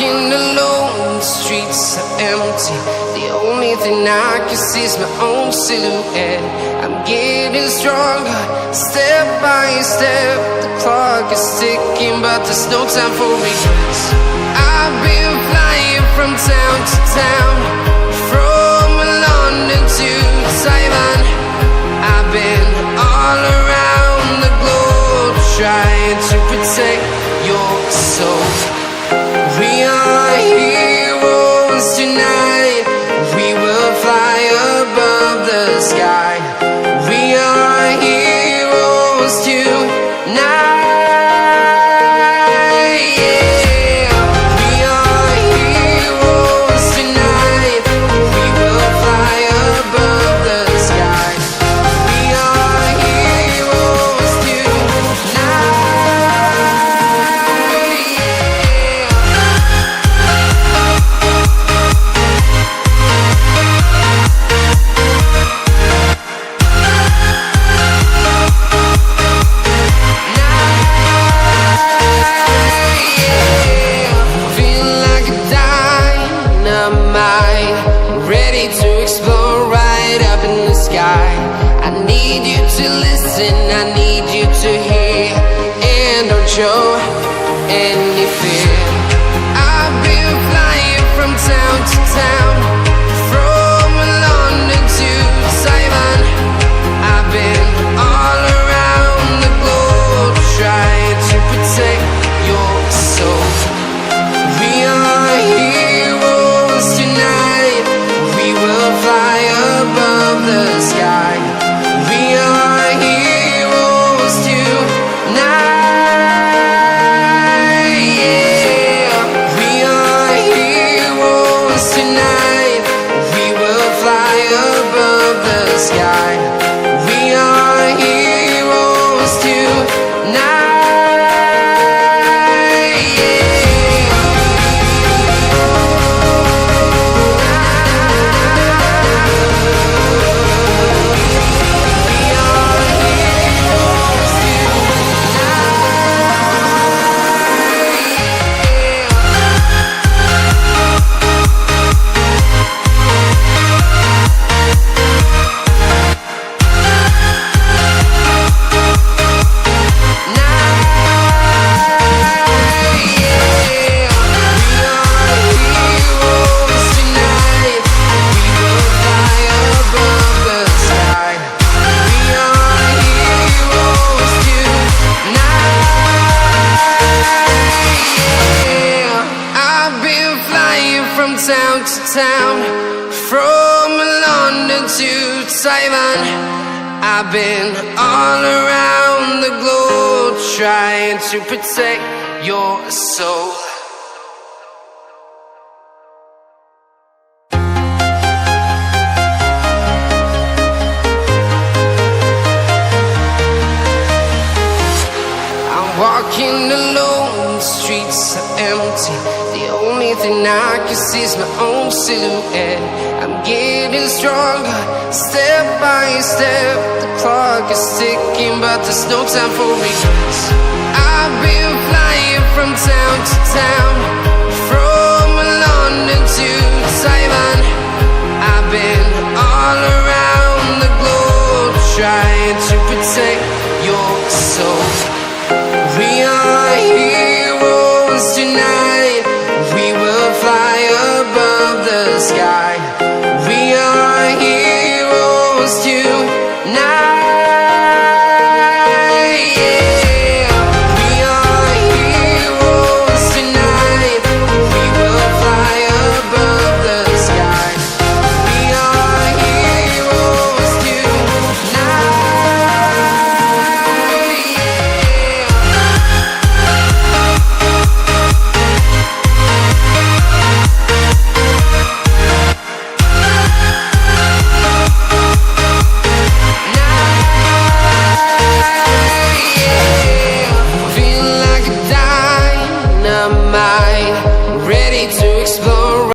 walking alone, the streets are empty. The only thing I can see is my own silhouette. I'm getting stronger, step by step. The clock is ticking, but there's no time for regrets. I've been flying from town to town, from London to Taiwan. I've been all around the globe, trying to protect your soul. We are heroes tonight. We will fly above the sky. We are heroes tonight. I need you to hear, and don't show any fear. I've been flying from town to town, from London to Taiwan. I've been all around the globe, trying to protect your soul. We are heroes tonight. We will fly above the sky. We are heroes tonight, yeah. We are heroes tonight. We will fly above the sky. We are heroes tonight, town to town, from London to Taiwan. I've been all around the globe, trying to protect your soul. I'm walking alone, the streets are empty. The only thing I can see is my own silhouette. I'm getting stronger, step by step. The clock is ticking, but there's no time for regrets. I've been flying from town to town, from London to Taiwan. I've been all around the globe, trying to protect your soul. We are heroes tonight. We will fly above the sky. We are heroes tonight. Ready to explode.